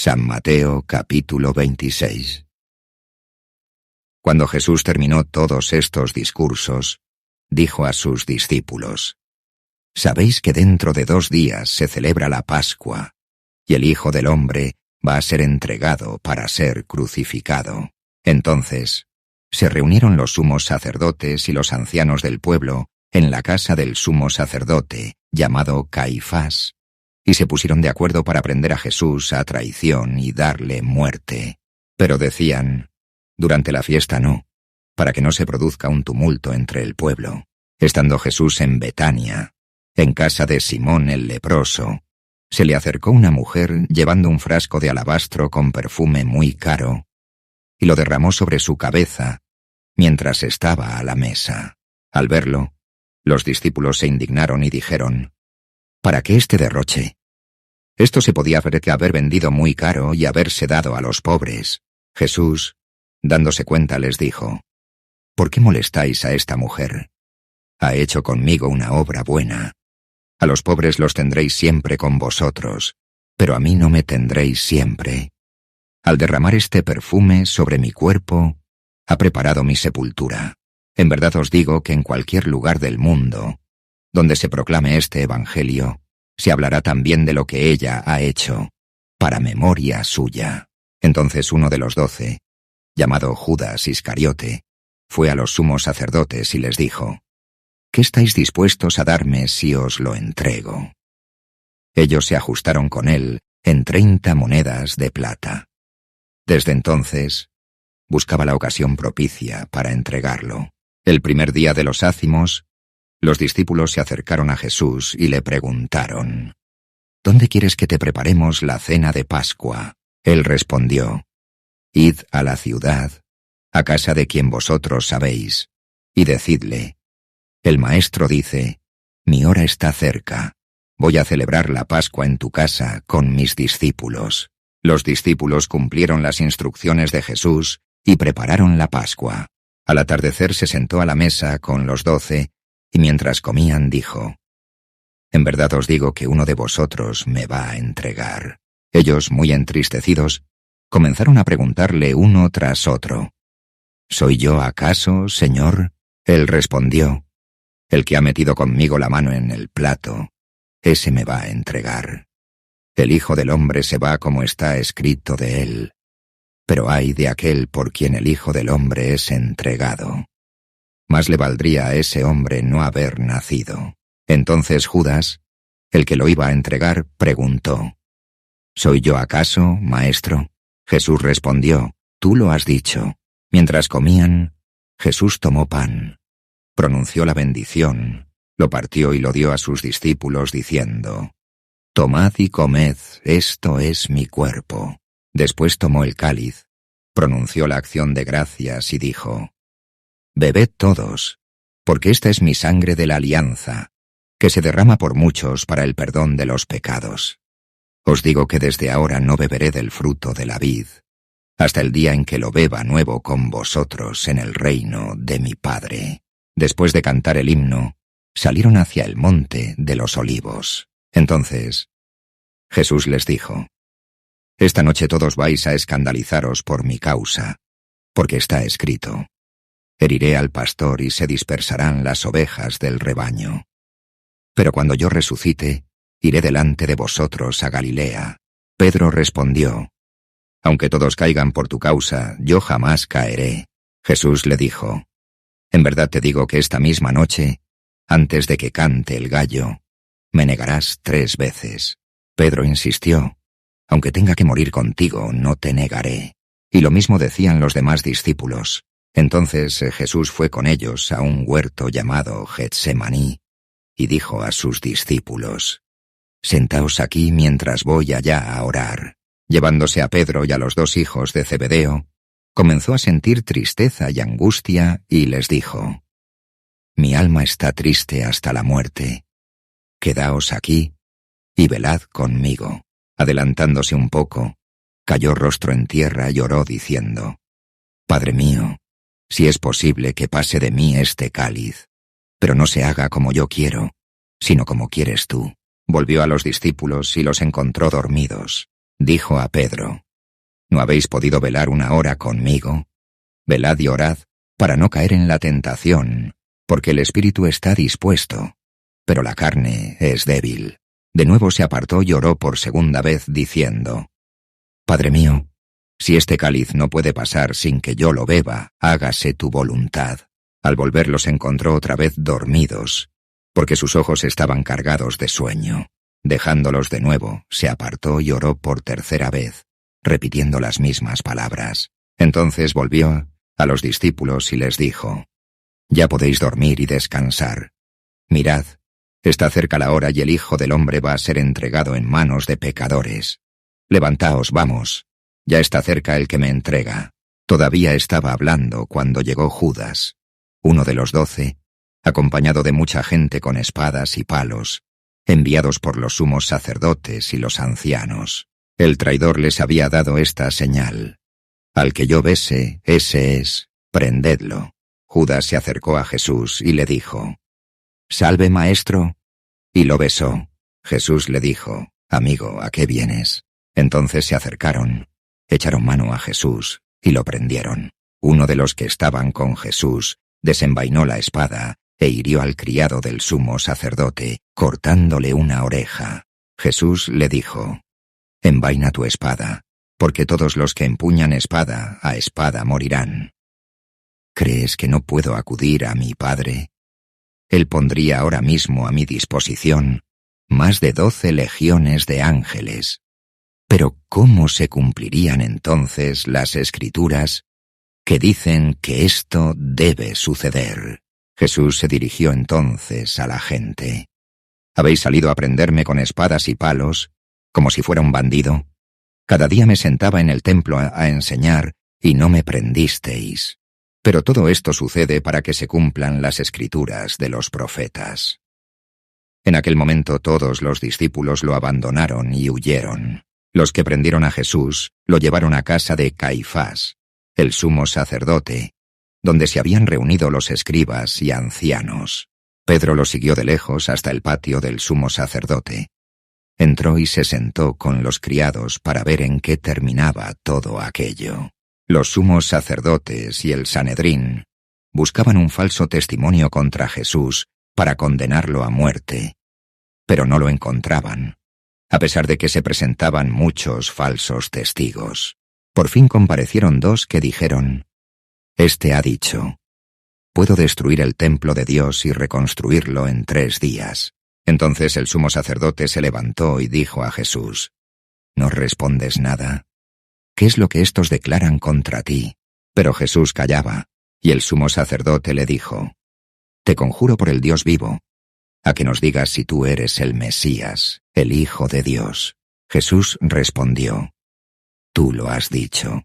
San Mateo capítulo 26. Cuando Jesús terminó todos estos discursos, dijo a sus discípulos: «Sabéis que dentro de 2 días se celebra la Pascua, y el Hijo del Hombre va a ser entregado para ser crucificado». Entonces, se reunieron los sumos sacerdotes y los ancianos del pueblo en la casa del sumo sacerdote, llamado Caifás, y se pusieron de acuerdo para prender a Jesús a traición y darle muerte. Pero decían: «Durante la fiesta no, para que no se produzca un tumulto entre el pueblo». Estando Jesús en Betania, en casa de Simón el leproso, se le acercó una mujer llevando un frasco de alabastro con perfume muy caro, y lo derramó sobre su cabeza mientras estaba a la mesa. Al verlo, los discípulos se indignaron y dijeron: «¿Para qué este derroche? Esto se podía haber vendido muy caro y haberse dado a los pobres». Jesús, dándose cuenta, les dijo: «¿Por qué molestáis a esta mujer? Ha hecho conmigo una obra buena. A los pobres los tendréis siempre con vosotros, pero a mí no me tendréis siempre. Al derramar este perfume sobre mi cuerpo, ha preparado mi sepultura. En verdad os digo que en cualquier lugar del mundo donde se proclame este evangelio, se hablará también de lo que ella ha hecho, para memoria suya». Entonces uno de los 12, llamado Judas Iscariote, fue a los sumos sacerdotes y les dijo: «¿Qué estáis dispuestos a darme si os lo entrego?». Ellos se ajustaron con él en 30 monedas de plata. Desde entonces, buscaba la ocasión propicia para entregarlo. El primer día de los ácimos, los discípulos se acercaron a Jesús y le preguntaron: «¿Dónde quieres que te preparemos la cena de Pascua?». Él respondió: «Id a la ciudad, a casa de quien vosotros sabéis, y decidle: el Maestro dice, mi hora está cerca, voy a celebrar la Pascua en tu casa con mis discípulos». Los discípulos cumplieron las instrucciones de Jesús y prepararon la Pascua. Al atardecer se sentó a la mesa con los 12, y mientras comían dijo: «En verdad os digo que uno de vosotros me va a entregar». Ellos, muy entristecidos, comenzaron a preguntarle uno tras otro: «¿Soy yo acaso, Señor?». Él respondió: «El que ha metido conmigo la mano en el plato, ese me va a entregar. El Hijo del Hombre se va como está escrito de él, pero ay de aquel por quien el Hijo del Hombre es entregado. Más le valdría a ese hombre no haber nacido». Entonces Judas, el que lo iba a entregar, preguntó: «¿Soy yo acaso, Maestro?». Jesús respondió: «Tú lo has dicho». Mientras comían, Jesús tomó pan, pronunció la bendición, lo partió y lo dio a sus discípulos diciendo: «Tomad y comed, esto es mi cuerpo». Después tomó el cáliz, pronunció la acción de gracias y dijo: «Bebed todos, porque esta es mi sangre de la alianza, que se derrama por muchos para el perdón de los pecados. Os digo que desde ahora no beberé del fruto de la vid, hasta el día en que lo beba nuevo con vosotros en el reino de mi Padre». Después de cantar el himno, salieron hacia el monte de los olivos. Entonces Jesús les dijo: «Esta noche todos vais a escandalizaros por mi causa, porque está escrito: heriré al pastor y se dispersarán las ovejas del rebaño. Pero cuando yo resucite, iré delante de vosotros a Galilea». Pedro respondió: «Aunque todos caigan por tu causa, yo jamás caeré». Jesús le dijo: «En verdad te digo que esta misma noche, antes de que cante el gallo, me negarás 3 veces». Pedro insistió: «Aunque tenga que morir contigo, no te negaré». Y lo mismo decían los demás discípulos. Entonces Jesús fue con ellos a un huerto llamado Getsemaní, y dijo a sus discípulos: «Sentaos aquí mientras voy allá a orar». Llevándose a Pedro y a los 2 hijos de Zebedeo, comenzó a sentir tristeza y angustia y les dijo: «Mi alma está triste hasta la muerte. Quedaos aquí y velad conmigo». Adelantándose un poco, cayó rostro en tierra y oró diciendo: «Padre mío, si es posible que pase de mí este cáliz, pero no se haga como yo quiero, sino como quieres tú». Volvió a los discípulos y los encontró dormidos. dijo a Pedro: ¿No habéis podido velar una hora conmigo? Velad y orad, para no caer en la tentación, porque el espíritu está dispuesto, pero la carne es débil. De nuevo se apartó y oró por segunda vez, diciendo: Padre mío, si este cáliz no puede pasar sin que yo lo beba, hágase tu voluntad. Al volver los encontró otra vez dormidos, porque sus ojos estaban cargados de sueño. Dejándolos de nuevo, se apartó y oró por tercera vez, repitiendo las mismas palabras. Entonces volvió a los discípulos y les dijo: Ya podéis dormir y descansar. Mirad, está cerca la hora y el Hijo del Hombre va a ser entregado en manos de pecadores. Levantaos, vamos, ya está cerca el que me entrega. Todavía estaba hablando cuando llegó Judas, uno de los 12, acompañado de mucha gente con espadas y palos, enviados por los sumos sacerdotes y los ancianos. El traidor les había dado esta señal: Al que yo bese, ese es, prendedlo. Judas se acercó a Jesús y le dijo: Salve, maestro, y lo besó. Jesús le dijo: Amigo, ¿a qué vienes? Entonces se acercaron, echaron mano a Jesús y lo prendieron. Uno de los que estaban con Jesús desenvainó la espada e hirió al criado del sumo sacerdote, cortándole una oreja. Jesús le dijo: Envaina tu espada, porque todos los que empuñan espada a espada morirán. ¿Crees que no puedo acudir a mi Padre? Él pondría ahora mismo a mi disposición más de 12 legiones de ángeles. Pero ¿cómo se cumplirían entonces las Escrituras que dicen que esto debe suceder? Jesús se dirigió entonces a la gente: ¿Habéis salido a prenderme con espadas y palos, como si fuera un bandido? Cada día me sentaba en el templo a enseñar y no me prendisteis. Pero todo esto sucede para que se cumplan las Escrituras de los profetas. En aquel momento todos los discípulos lo abandonaron y huyeron. Los que prendieron a Jesús lo llevaron a casa de Caifás, el sumo sacerdote, donde se habían reunido los escribas y ancianos. Pedro lo siguió de lejos hasta el patio del sumo sacerdote. Entró y se sentó con los criados para ver en qué terminaba todo aquello. Los sumos sacerdotes y el Sanedrín buscaban un falso testimonio contra Jesús para condenarlo a muerte, pero no lo encontraban, a pesar de que se presentaban muchos falsos testigos. Por fin comparecieron 2 que dijeron: Este ha dicho: Puedo destruir el templo de Dios y reconstruirlo en 3 días. Entonces el sumo sacerdote se levantó y dijo a Jesús: ¿No respondes nada? ¿Qué es lo que estos declaran contra ti? Pero Jesús callaba, y el sumo sacerdote le dijo: Te conjuro por el Dios vivo, a que nos digas si tú eres el Mesías, el Hijo de Dios. Jesús respondió: Tú lo has dicho.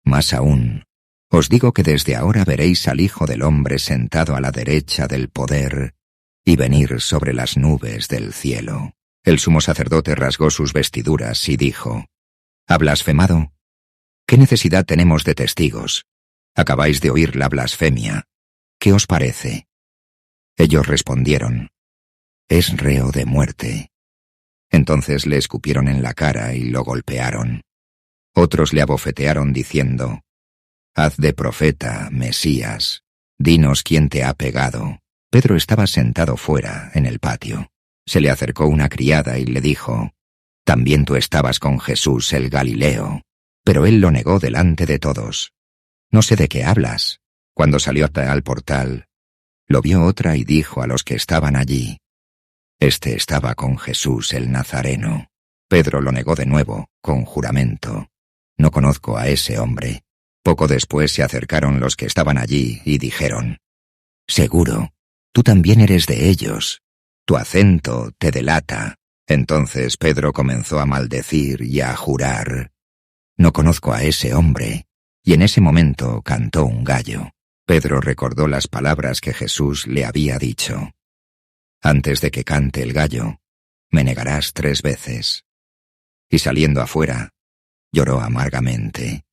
Más aún, os digo que desde ahora veréis al Hijo del Hombre sentado a la derecha del poder y venir sobre las nubes del cielo. El sumo sacerdote rasgó sus vestiduras y dijo: ¿Ha blasfemado? ¿Qué necesidad tenemos de testigos? Acabáis de oír la blasfemia. ¿Qué os parece? Ellos respondieron: Es reo de muerte. Entonces le escupieron en la cara y lo golpearon. Otros le abofetearon diciendo: Haz de profeta, Mesías. Dinos quién te ha pegado. Pedro estaba sentado fuera, en el patio. Se le acercó una criada y le dijo: También tú estabas con Jesús el Galileo. Pero él lo negó delante de todos. No sé de qué hablas. Cuando salió al portal, lo vio otra y dijo a los que estaban allí: Este estaba con Jesús el Nazareno. Pedro lo negó de nuevo, con juramento: No conozco a ese hombre. Poco después se acercaron los que estaban allí y dijeron: Seguro, tú también eres de ellos. Tu acento te delata. Entonces Pedro comenzó a maldecir y a jurar: No conozco a ese hombre. Y en ese momento cantó un gallo. Pedro recordó las palabras que Jesús le había dicho: Antes de que cante el gallo, me negarás 3 veces. Y saliendo afuera, lloró amargamente.